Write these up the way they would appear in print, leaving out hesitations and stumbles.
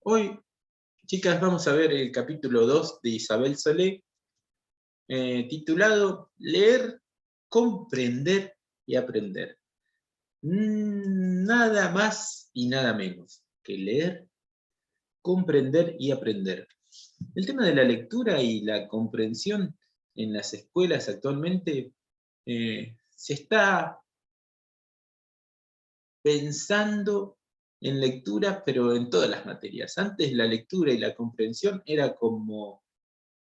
Hoy, chicas, vamos a ver el capítulo 2 de Isabel Solé, titulado Leer, comprender y aprender. Nada más y nada menos que leer, comprender y aprender. El tema de la lectura y la comprensión en las escuelas actualmente se está pensando en lectura, pero en todas las materias. Antes la lectura y la comprensión era como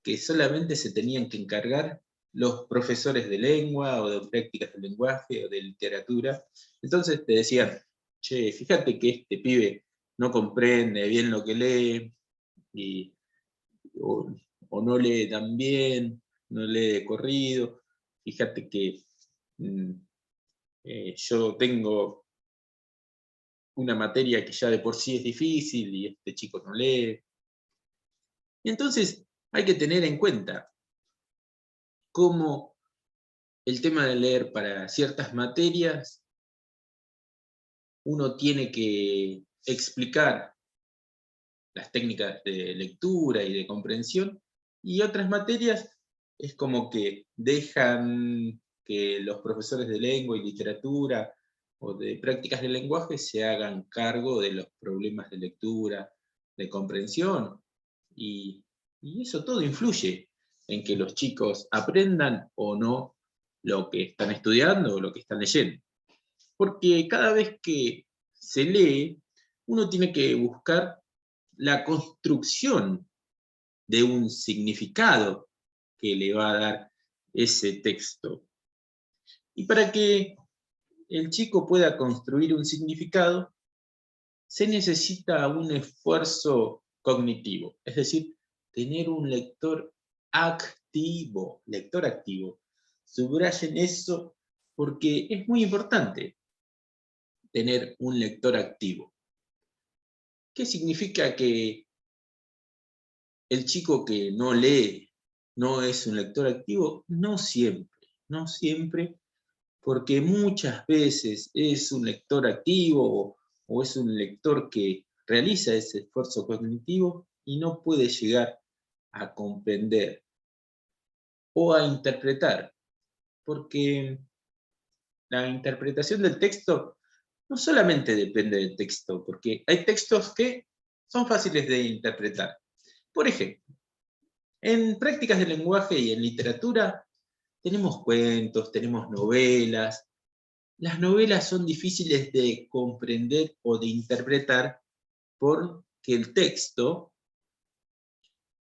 que solamente se tenían que encargar los profesores de lengua o de prácticas de lenguaje o de literatura. Entonces te decían, che, fíjate que este pibe no comprende bien lo que lee, y, o, o no lee tan bien, no lee de corrido. Fíjate que mm, yo tengo una materia que ya de por sí es difícil y este chico no lee. Y entonces hay que tener en cuenta cómo el tema de leer para ciertas materias, uno tiene que explicar las técnicas de lectura y de comprensión, y otras materias es como que dejan que los profesores de lengua y literatura o de prácticas de lenguaje se hagan cargo de los problemas de lectura, de comprensión, y, y eso todo influye en que los chicos aprendan o no lo que están estudiando o lo que están leyendo. Porque cada vez que se lee, uno tiene que buscar la construcción de un significado que le va a dar ese texto. Y para que el chico pueda construir un significado, se necesita un esfuerzo cognitivo, es decir, tener un lector activo, lector activo. Subrayen eso porque es muy importante tener un lector activo. ¿Qué significa que el chico que no lee no es un lector activo? No siempre, porque muchas veces es un lector activo o es un lector que realiza ese esfuerzo cognitivo y no puede llegar a comprender o a interpretar, porque la interpretación del texto no solamente depende del texto, porque hay textos que son fáciles de interpretar. Por ejemplo, en prácticas de lenguaje y en literatura tenemos cuentos, tenemos novelas. Las novelas son difíciles de comprender o de interpretar porque el texto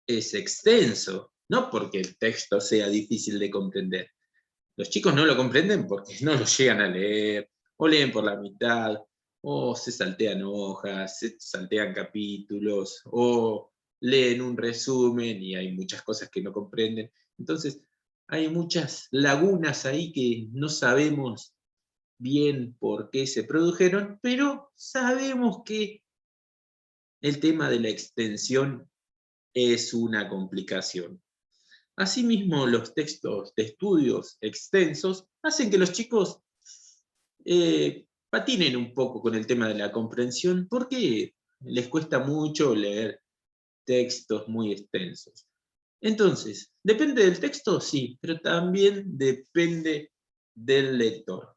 es extenso, no porque el texto sea difícil de comprender. Los chicos no lo comprenden porque no lo llegan a leer, o leen por la mitad, o se saltean hojas, se saltean capítulos, o leen un resumen y hay muchas cosas que no comprenden. Entonces, hay muchas lagunas ahí que no sabemos bien por qué se produjeron, pero sabemos que el tema de la extensión es una complicación. Asimismo, los textos de estudios extensos hacen que los chicos patinen un poco con el tema de la comprensión porque les cuesta mucho leer textos muy extensos. Entonces, ¿depende del texto? Sí, pero también depende del lector.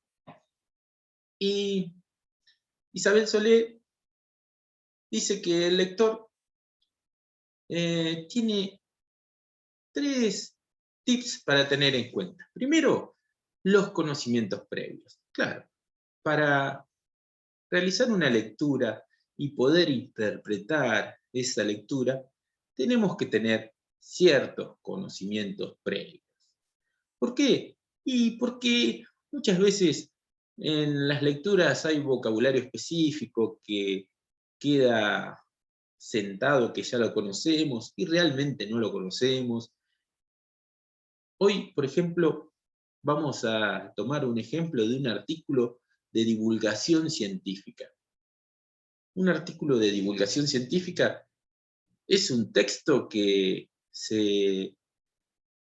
Y Isabel Solé dice que el lector tiene 3 tips para tener en cuenta. Primero, los conocimientos previos. Claro, para realizar una lectura y poder interpretar esa lectura, tenemos que tener ciertos conocimientos previos. ¿Por qué? Y porque muchas veces en las lecturas hay vocabulario específico que queda sentado, que ya lo conocemos y realmente no lo conocemos. Hoy, por ejemplo, vamos a tomar un ejemplo de un artículo de divulgación científica. Un artículo de divulgación científica es un texto que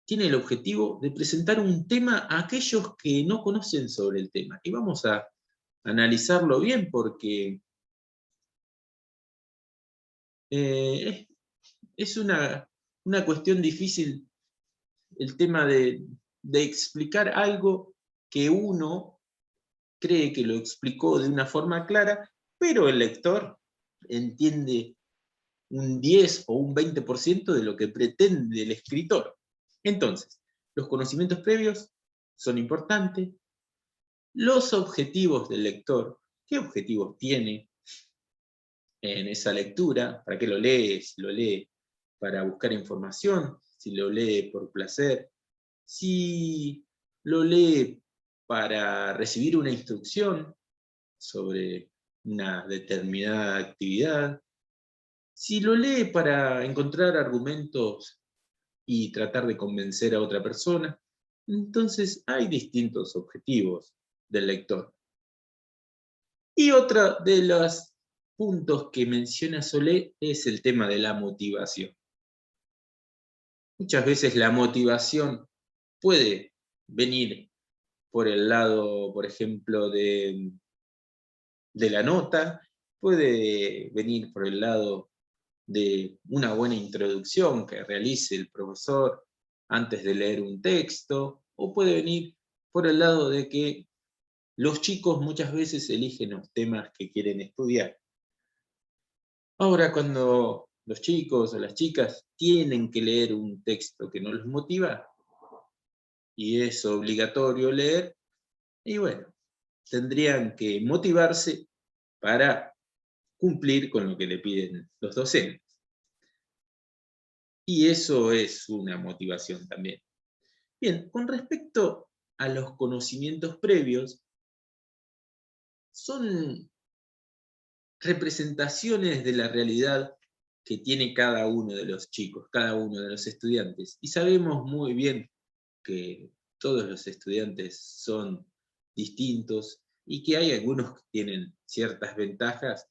tiene el objetivo de presentar un tema a aquellos que no conocen sobre el tema. Y vamos a analizarlo bien porque es, es una cuestión difícil el tema de explicar algo que uno cree que lo explicó de una forma clara, pero el lector entiende un 10 o un 20% de lo que pretende el escritor. Entonces, los conocimientos previos son importantes. Los objetivos del lector, ¿qué objetivos tiene en esa lectura? ¿Para qué lo lee? Si lo lee para buscar información, si lo lee por placer, si lo lee para recibir una instrucción sobre una determinada actividad, si lo lee para encontrar argumentos y tratar de convencer a otra persona. Entonces hay distintos objetivos del lector. Y otro de los puntos que menciona Solé es el tema de la motivación. Muchas veces la motivación puede venir por el lado, por ejemplo, de la nota, puede venir por el lado de una buena introducción que realice el profesor antes de leer un texto, o puede venir por el lado de que los chicos muchas veces eligen los temas que quieren estudiar. Ahora, cuando los chicos o las chicas tienen que leer un texto que no los motiva, y es obligatorio leer, y bueno, tendrían que motivarse para cumplir con lo que le piden los docentes. Y eso es una motivación también. Bien, con respecto a los conocimientos previos, son representaciones de la realidad que tiene cada uno de los chicos, cada uno de los estudiantes. Y sabemos muy bien que todos los estudiantes son distintos y que hay algunos que tienen ciertas ventajas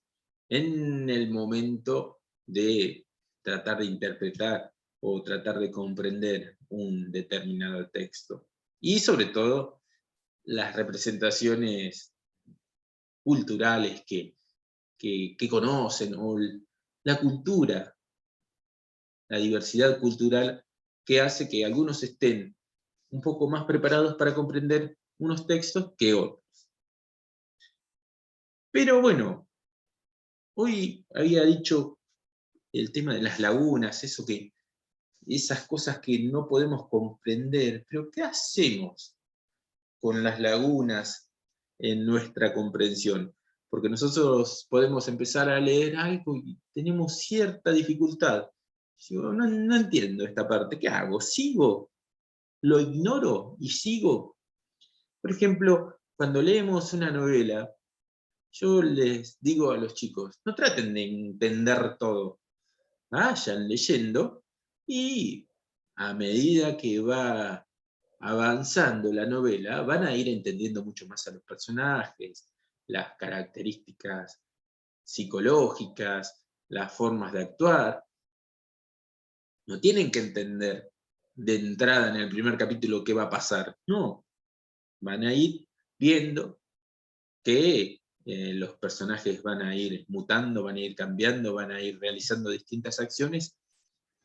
en el momento de tratar de interpretar o tratar de comprender un determinado texto. Y sobre todo, las representaciones culturales que conocen, o la cultura, la diversidad cultural que hace que algunos estén un poco más preparados para comprender unos textos que otros. Pero bueno, hoy había dicho el tema de las lagunas, esas cosas que no podemos comprender, pero ¿qué hacemos con las lagunas en nuestra comprensión? Porque nosotros podemos empezar a leer algo y tenemos cierta dificultad. Yo no entiendo esta parte, ¿qué hago? ¿Sigo? ¿Lo ignoro y sigo? Por ejemplo, cuando leemos una novela, yo les digo a los chicos, no traten de entender todo, vayan leyendo y a medida que va avanzando la novela, van a ir entendiendo mucho más a los personajes, las características psicológicas, las formas de actuar. No tienen que entender de entrada en el primer capítulo qué va a pasar, no. Van a ir viendo que los personajes van a ir mutando, van a ir cambiando, van a ir realizando distintas acciones,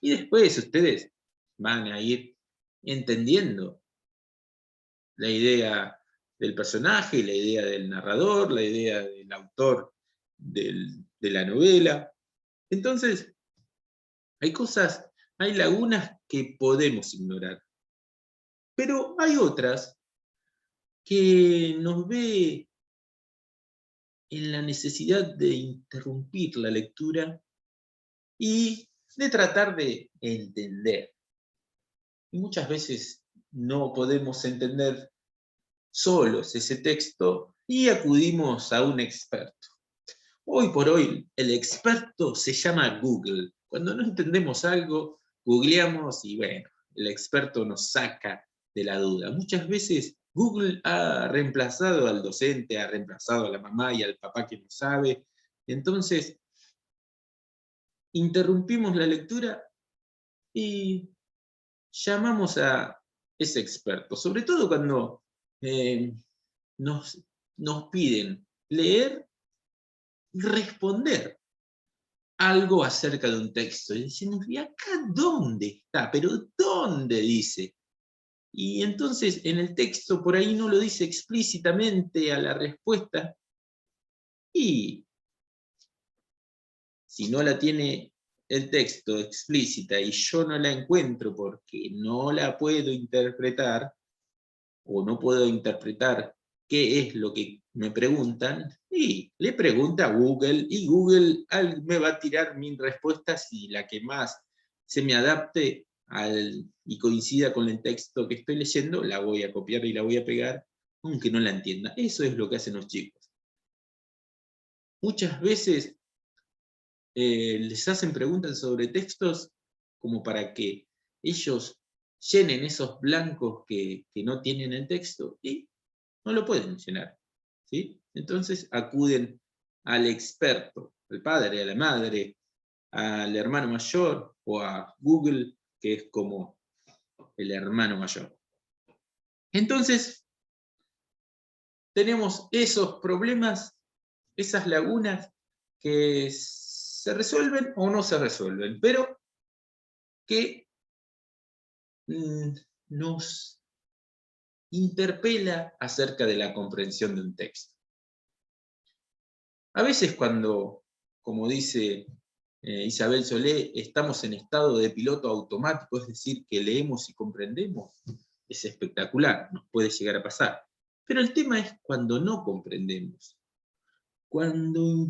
y después ustedes van a ir entendiendo la idea del personaje, la idea del narrador, la idea del autor de la novela. Entonces, hay lagunas que podemos ignorar, pero hay otras que nos ve en la necesidad de interrumpir la lectura y de tratar de entender. Y muchas veces no podemos entender solos ese texto y acudimos a un experto. Hoy por hoy, el experto se llama Google. Cuando no entendemos algo, googleamos y bueno, el experto nos saca de la duda. Muchas veces Google ha reemplazado al docente, ha reemplazado a la mamá y al papá que no sabe. Entonces, interrumpimos la lectura y llamamos a ese experto, sobre todo cuando nos, nos piden leer y responder. algo acerca de un texto, y diciendo, ¿y acá dónde está? ¿Pero dónde dice? Y entonces en el texto por ahí no lo dice explícitamente a la respuesta, y si no la tiene el texto explícita y yo no la encuentro porque no la puedo interpretar, o no puedo interpretar qué es lo que me preguntan, y le pregunta a Google, y Google me va a tirar 1000 respuestas, y la que más se me adapte y coincida con el texto que estoy leyendo, la voy a copiar y la voy a pegar, aunque no la entienda. Eso es lo que hacen los chicos. Muchas veces les hacen preguntas sobre textos como para que ellos llenen esos blancos que no tienen el texto, y no lo pueden llenar, ¿sí? Entonces acuden al experto, al padre, a la madre, al hermano mayor, o a Google, que es como el hermano mayor. Entonces, tenemos esos problemas, esas lagunas, que se resuelven o no se resuelven, pero que nos interpela acerca de la comprensión de un texto. A veces cuando, como dice Isabel Solé, estamos en estado de piloto automático, es decir, que leemos y comprendemos, es espectacular, nos puede llegar a pasar. Pero el tema es cuando no comprendemos. Cuando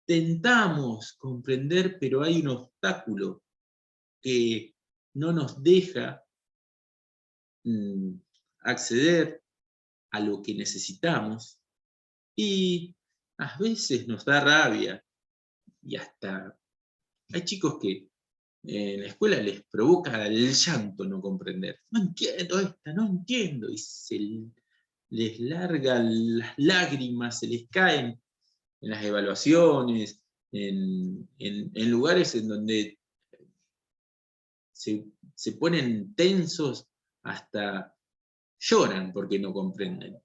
intentamos comprender, pero hay un obstáculo que no nos deja acceder a lo que necesitamos, y a veces nos da rabia, y hasta hay chicos que en la escuela les provoca el llanto no comprender. No entiendo esta, no entiendo, y les larga las lágrimas, se les caen en las evaluaciones, en lugares en donde se ponen tensos, hasta lloran porque no comprenden.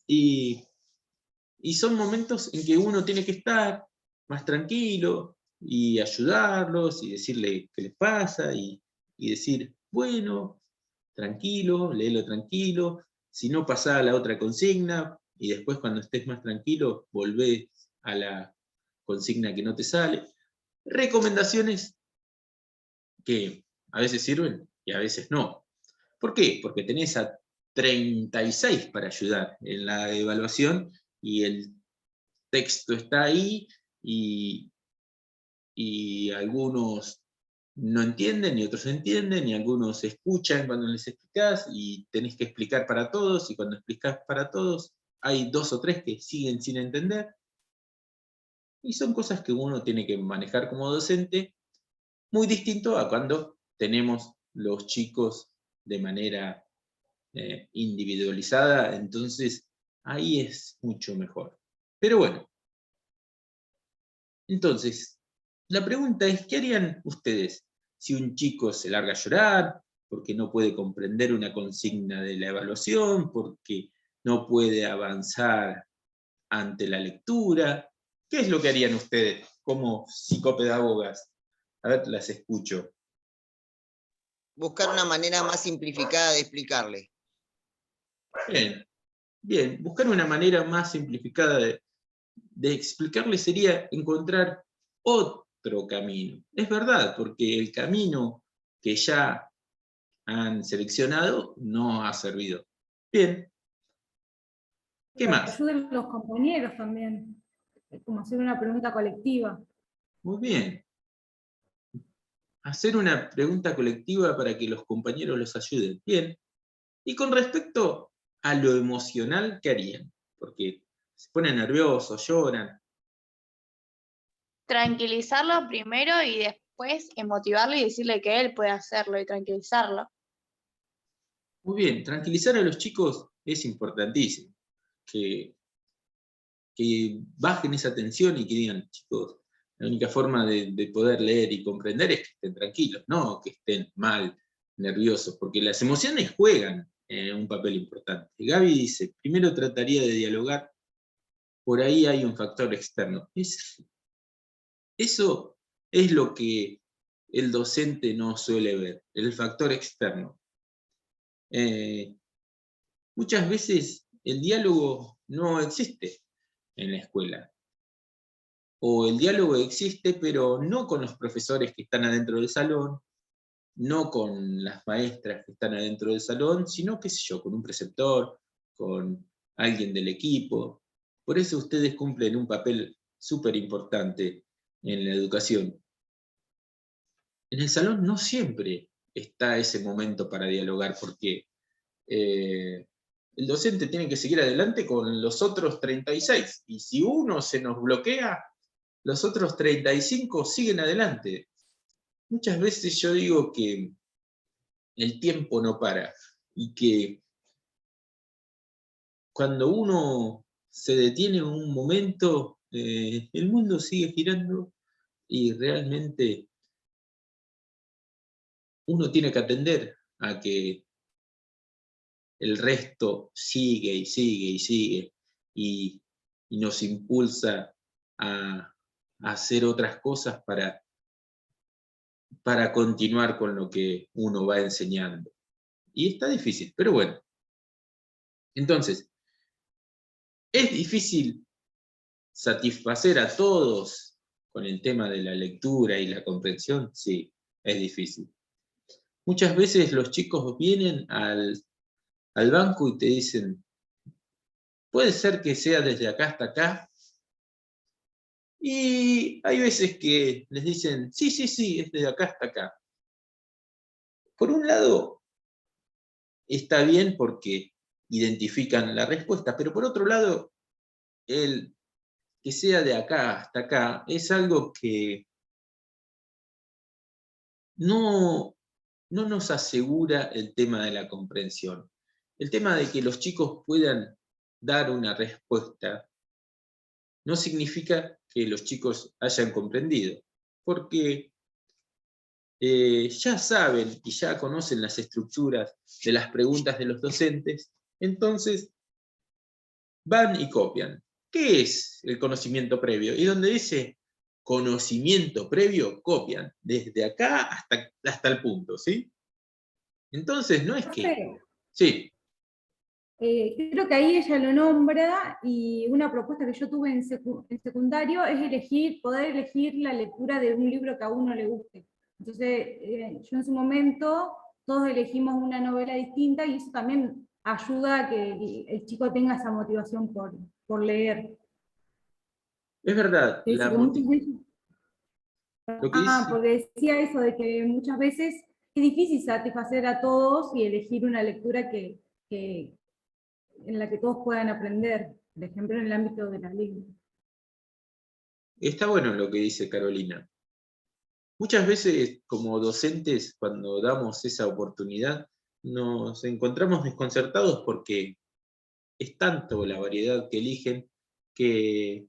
Y son momentos en que uno tiene que estar más tranquilo y ayudarlos y decirle qué les pasa, y decir, bueno, tranquilo, léelo tranquilo, si no, pasá a la otra consigna, y después cuando estés más tranquilo, volvé a la consigna que no te sale. Recomendaciones que a veces sirven y a veces no. ¿Por qué? Porque tenés a 36 para ayudar en la evaluación, y el texto está ahí, y algunos no entienden, y otros entienden, y algunos escuchan cuando les explicás, y tenés que explicar para todos, y cuando explicás para todos, hay 2 o 3 que siguen sin entender, y son cosas que uno tiene que manejar como docente, muy distinto a cuando tenemos los chicos de manera individualizada, entonces ahí es mucho mejor. Pero bueno, entonces, la pregunta es, ¿qué harían ustedes si un chico se larga a llorar porque no puede comprender una consigna de la evaluación, porque no puede avanzar ante la lectura? ¿Qué es lo que harían ustedes como psicopedagogas? A ver, las escucho. Buscar una manera más simplificada de explicarle. Bien, bien. Buscar una manera más simplificada de explicarle sería encontrar otro camino. Es verdad, porque el camino que ya han seleccionado no ha servido. Bien. ¿Qué más? Ayuden los compañeros también, como hacer una pregunta colectiva. Muy bien. Hacer una pregunta colectiva para que los compañeros los ayuden. Bien. Y con respecto a lo emocional, ¿qué harían? Porque se ponen nerviosos, lloran. Tranquilizarlo primero y después motivarlo y decirle que él puede hacerlo y tranquilizarlo. Muy bien, tranquilizar a los chicos es importantísimo. Que bajen esa tensión y que digan, chicos, la única forma de poder leer y comprender es que estén tranquilos, no que estén mal, nerviosos, porque las emociones juegan un papel importante. Gaby dice, primero trataría de dialogar, por ahí hay un factor externo. Eso es lo que el docente no suele ver, el factor externo. Muchas veces el diálogo no existe en la escuela. O el diálogo existe, pero no con los profesores que están adentro del salón, no con las maestras que están adentro del salón, sino, qué sé yo, con un preceptor, con alguien del equipo. Por eso ustedes cumplen un papel súper importante en la educación. En el salón no siempre está ese momento para dialogar, porque el docente tiene que seguir adelante con los otros 36, y si uno se nos bloquea, los otros 35 siguen adelante. Muchas veces yo digo que el tiempo no para, y que cuando uno se detiene en un momento, el mundo sigue girando, y realmente uno tiene que atender a que el resto sigue y sigue y sigue, y nos impulsa a hacer otras cosas para continuar con lo que uno va enseñando. Y está difícil, pero bueno. Entonces, ¿es difícil satisfacer a todos con el tema de la lectura y la comprensión? Sí, es difícil. Muchas veces los chicos vienen al banco y te dicen, puede ser que sea desde acá hasta acá. Y hay veces que les dicen, sí, sí, sí, es desde acá hasta acá. Por un lado, está bien porque identifican la respuesta, pero por otro lado, el que sea de acá hasta acá es algo que no nos asegura el tema de la comprensión. El tema de que los chicos puedan dar una respuesta no significa que los chicos hayan comprendido, porque ya saben y ya conocen las estructuras de las preguntas de los docentes, entonces van y copian. ¿Qué es el conocimiento previo? Y donde dice conocimiento previo, copian, desde acá hasta el punto, ¿sí? Entonces no es que... Sí. Creo que ahí ella lo nombra, y una propuesta que yo tuve en secundario es poder elegir la lectura de un libro que a uno le guste. Entonces, yo en su momento, todos elegimos una novela distinta, y eso también ayuda a que el chico tenga esa motivación por leer. Es verdad, Dice que muchas veces, lo que dice... porque decía eso de que muchas veces es difícil satisfacer a todos y elegir una lectura en la que todos puedan aprender, por ejemplo en el ámbito de la lengua. Está bueno lo que dice Carolina. Muchas veces como docentes, cuando damos esa oportunidad, nos encontramos desconcertados porque es tanto la variedad que eligen que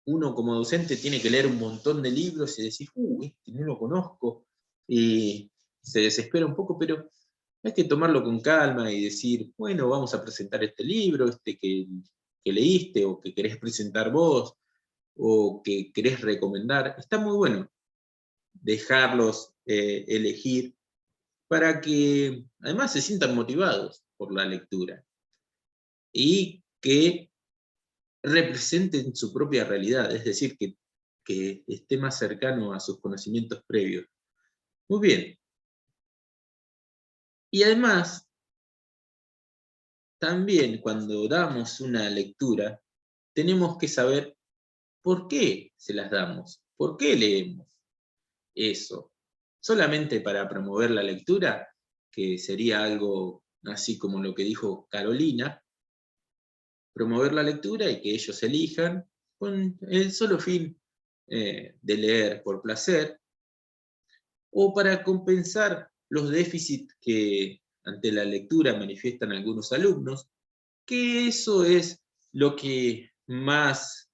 uno como docente tiene que leer un montón de libros y decir, este no lo conozco, y se desespera un poco, pero hay que tomarlo con calma y decir, bueno, vamos a presentar este libro, que leíste o que querés presentar vos, o que querés recomendar. Está muy bueno dejarlos elegir para que además se sientan motivados por la lectura y que representen su propia realidad, es decir, que esté más cercano a sus conocimientos previos. Muy bien. Y además, también cuando damos una lectura, tenemos que saber por qué se las damos, por qué leemos eso. Solamente para promover la lectura, que sería algo así como lo que dijo Carolina, promover la lectura y que ellos elijan con el solo fin de leer por placer, o para compensar los déficits que ante la lectura manifiestan algunos alumnos, que eso es lo que más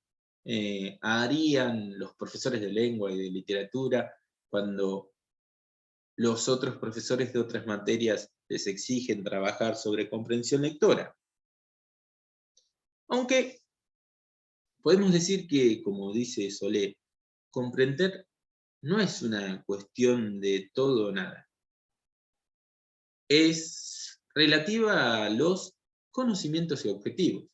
harían los profesores de lengua y de literatura cuando los otros profesores de otras materias les exigen trabajar sobre comprensión lectora. Aunque podemos decir que, como dice Solé, comprender no es una cuestión de todo o nada. Es relativa a los conocimientos y objetivos.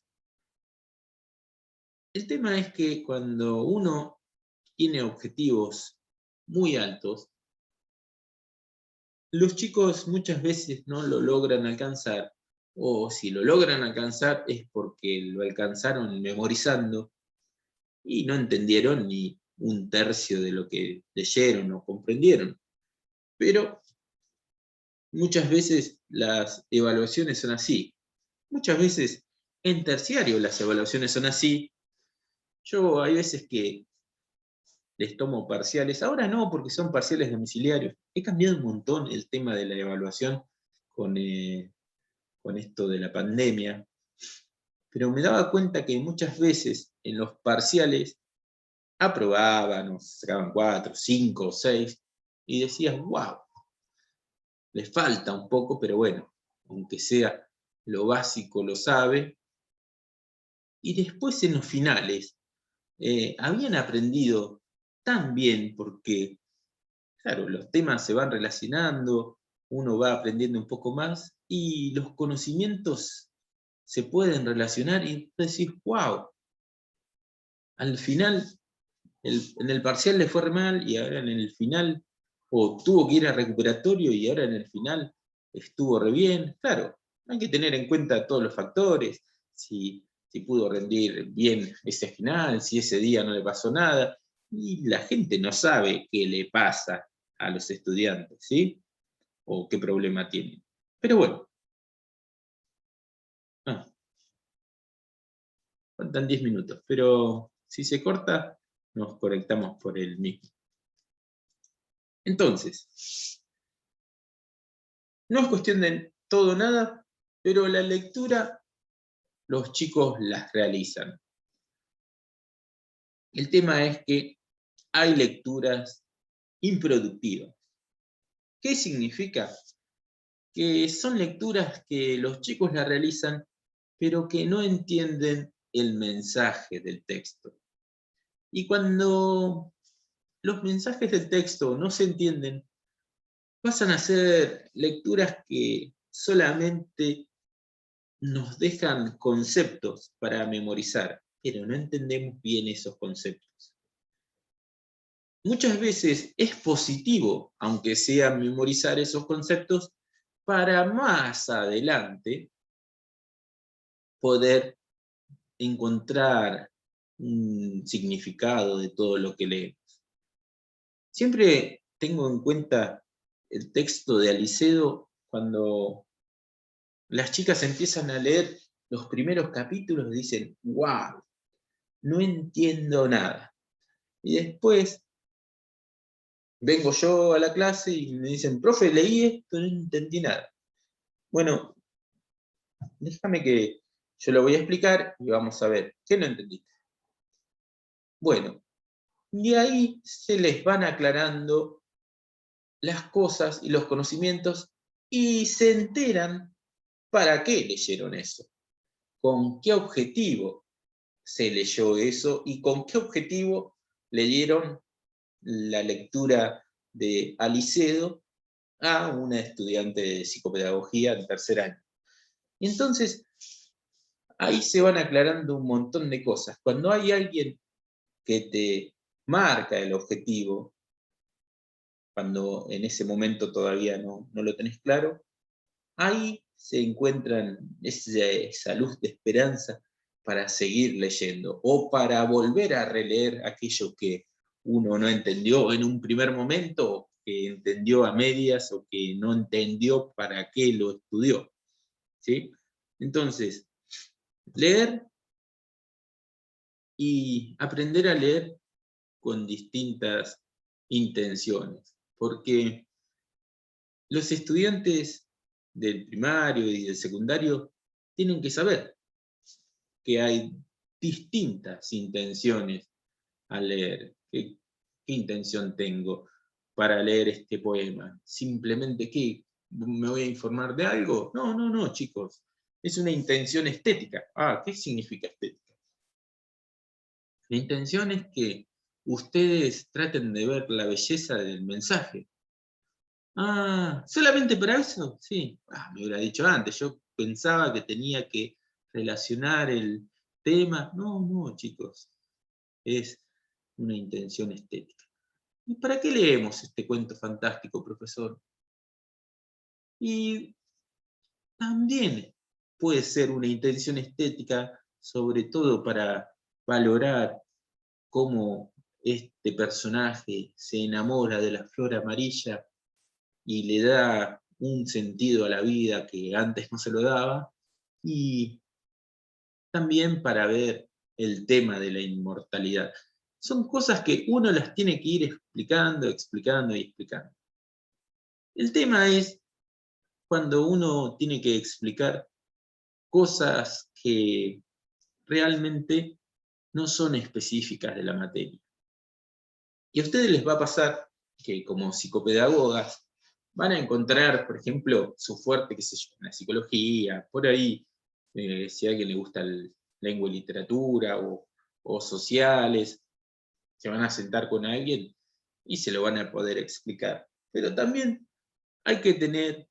El tema es que cuando uno tiene objetivos muy altos, los chicos muchas veces no lo logran alcanzar, o si lo logran alcanzar es porque lo alcanzaron memorizando y no entendieron ni un tercio de lo que leyeron o comprendieron. Pero muchas veces las evaluaciones son así. Muchas veces en terciario las evaluaciones son así. Yo hay veces que les tomo parciales, ahora no porque son parciales domiciliarios. He cambiado un montón el tema de la evaluación con esto de la pandemia, pero me daba cuenta que muchas veces en los parciales aprobaban o sacaban 4, 5, 6 y decías, wow, les falta un poco, pero bueno, aunque sea lo básico lo sabe. Y después en los finales habían aprendido tan bien porque, claro, los temas se van relacionando, uno va aprendiendo un poco más y los conocimientos se pueden relacionar y decís, wow, al final, en el parcial le fue re mal y ahora en el final, o tuvo que ir a recuperatorio y ahora en el final estuvo re bien. Claro, hay que tener en cuenta todos los factores, si pudo rendir bien ese final, si ese día no le pasó nada, y la gente no sabe qué le pasa a los estudiantes, ¿sí? O qué problema tienen. Pero bueno. Faltan 10 minutos, pero si se corta, nos conectamos por el mismo. Entonces, no es cuestión de todo o nada, pero la lectura los chicos las realizan. El tema es que hay lecturas improductivas. ¿Qué significa? Que son lecturas que los chicos las realizan, pero que no entienden el mensaje del texto. Y cuando los mensajes del texto no se entienden, pasan a ser lecturas que solamente nos dejan conceptos para memorizar, pero no entendemos bien esos conceptos. Muchas veces es positivo, aunque sea memorizar esos conceptos, para más adelante poder encontrar un significado de todo lo que leemos. Siempre tengo en cuenta el texto de Alicedo cuando las chicas empiezan a leer los primeros capítulos y dicen, wow, no entiendo nada. Y después vengo yo a la clase y me dicen, profe, leí esto, no entendí nada. Bueno, déjame que yo lo voy a explicar y vamos a ver, ¿qué no entendiste? Bueno, de ahí se les van aclarando las cosas y los conocimientos y se enteran para qué leyeron eso, con qué objetivo se leyó eso y con qué objetivo leyeron la lectura de Alicedo a una estudiante de psicopedagogía de tercer año. Y entonces, ahí se van aclarando un montón de cosas. Cuando hay alguien que te marca el objetivo, cuando en ese momento todavía no lo tenés claro, ahí se encuentran esa luz de esperanza para seguir leyendo o para volver a releer aquello que uno no entendió en un primer momento, que entendió a medias o que no entendió para qué lo estudió. ¿Sí? Entonces, leer y aprender a leer con distintas intenciones, porque los estudiantes del primario y del secundario tienen que saber que hay distintas intenciones al leer. ¿Qué intención tengo para leer este poema? ¿Simplemente qué? ¿Me voy a informar de algo? No, chicos. Es una intención estética. ¿Qué significa estética? La intención es que ustedes traten de ver la belleza del mensaje. Ah, ¿solamente para eso? Sí. Me hubiera dicho antes, yo pensaba que tenía que relacionar el tema. No, no, chicos, es una intención estética. ¿Y para qué leemos este cuento fantástico, profesor? Y también puede ser una intención estética, sobre todo para valorar cómo este personaje se enamora de la flor amarilla y le da un sentido a la vida que antes no se lo daba, y también para ver el tema de la inmortalidad. Son cosas que uno las tiene que ir explicando, explicando y explicando. El tema es cuando uno tiene que explicar cosas que realmente no son específicas de la materia. Y a ustedes les va a pasar que como psicopedagogas van a encontrar, por ejemplo, su fuerte, qué sé yo, en la psicología, por ahí, si a alguien le gusta lengua y literatura o sociales, se van a sentar con alguien y se lo van a poder explicar. Pero también hay que tener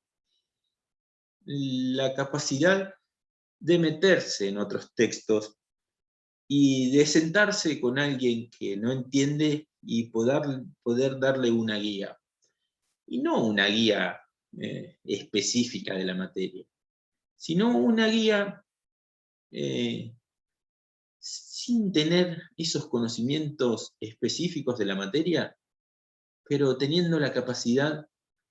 la capacidad de meterse en otros textos y de sentarse con alguien que no entiende y poder darle una guía. Y no una guía específica de la materia, sino una guía sin tener esos conocimientos específicos de la materia, pero teniendo la capacidad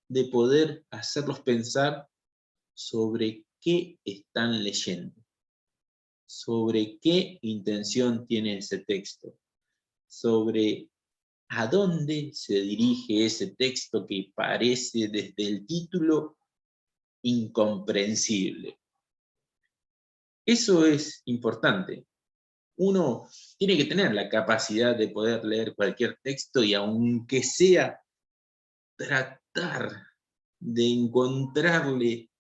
de poder hacerlos pensar sobre qué están leyendo, sobre qué intención tiene ese texto, sobre a dónde se dirige ese texto que parece desde el título incomprensible. Eso es importante. Uno tiene que tener la capacidad de poder leer cualquier texto y aunque sea tratar de encontrarle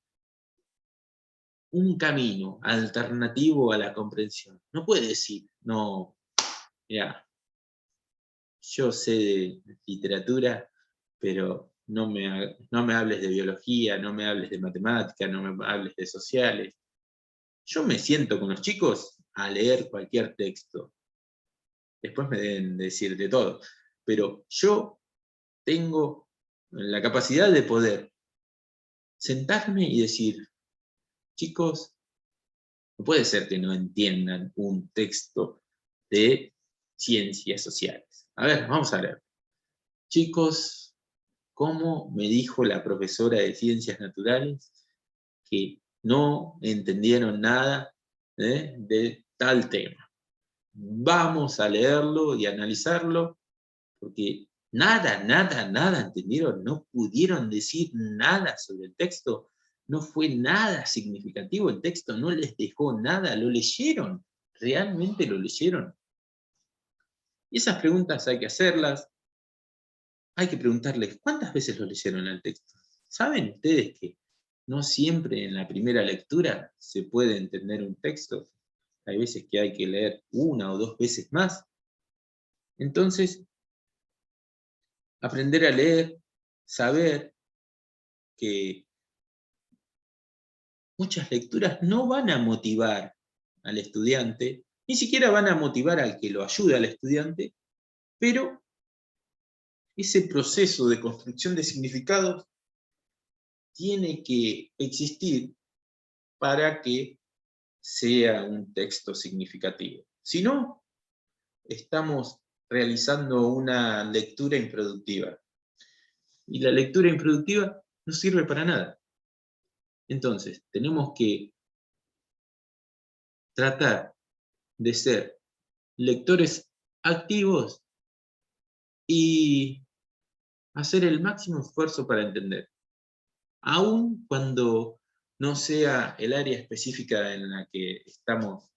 un camino alternativo a la comprensión. No puede decir, no, mira, yo sé de literatura, pero no me hables de biología, no me hables de matemática, no me hables de sociales. Yo me siento con los chicos a leer cualquier texto. Después me deben decir de todo. Pero yo tengo la capacidad de poder sentarme y decir, chicos, no puede ser que no entiendan un texto de ciencias sociales. A ver, vamos a leer. Chicos, ¿cómo me dijo la profesora de ciencias naturales que no entendieron nada de tal tema? Vamos a leerlo y analizarlo, porque nada entendieron, no pudieron decir nada sobre el texto, no fue nada significativo el texto, no les dejó nada, lo leyeron, realmente lo leyeron. Y esas preguntas hay que hacerlas, hay que preguntarles, ¿cuántas veces lo leyeron el texto? ¿Saben ustedes que no siempre en la primera lectura se puede entender un texto? Hay veces que hay que leer una o dos veces más. Entonces, aprender a leer, saber que muchas lecturas no van a motivar al estudiante, ni siquiera van a motivar al que lo ayuda al estudiante, pero ese proceso de construcción de significados tiene que existir para que sea un texto significativo. Si no, estamos realizando una lectura improductiva. Y la lectura improductiva no sirve para nada. Entonces, tenemos que tratar de ser lectores activos y hacer el máximo esfuerzo para entender. Aun cuando no sea el área específica en la que estamos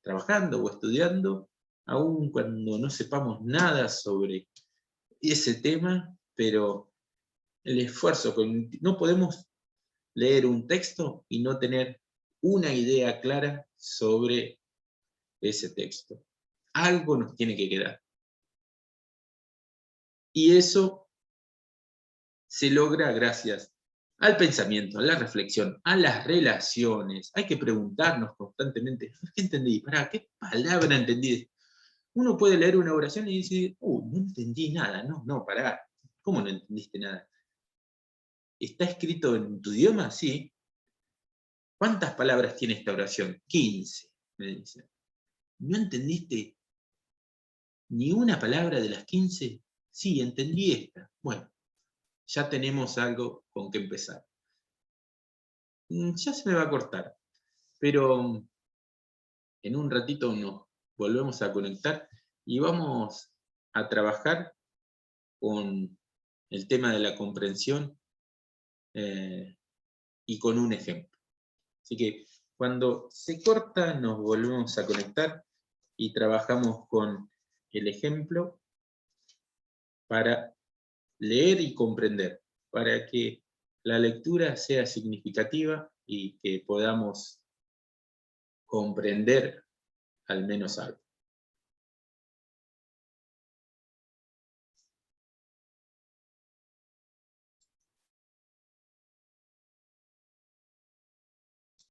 trabajando o estudiando, aun cuando no sepamos nada sobre ese tema, pero el esfuerzo, no podemos leer un texto y no tener una idea clara sobre ese texto. Algo nos tiene que quedar. Y eso se logra gracias al pensamiento, a la reflexión, a las relaciones. Hay que preguntarnos constantemente, ¿qué entendí? ¿Para qué palabra entendí? Uno puede leer una oración y decir, no entendí nada. No, pará. ¿Cómo no entendiste nada? ¿Está escrito en tu idioma? Sí. ¿Cuántas palabras tiene esta oración? 15, me dicen. ¿No entendiste ni una palabra de las 15? Sí, entendí esta. Bueno, ya tenemos algo con que empezar. Ya se me va a cortar, pero en un ratito nos volvemos a conectar y vamos a trabajar con el tema de la comprensión y con un ejemplo. Así que cuando se corta nos volvemos a conectar y trabajamos con el ejemplo para leer y comprender, para que la lectura sea significativa y que podamos comprender al menos algo.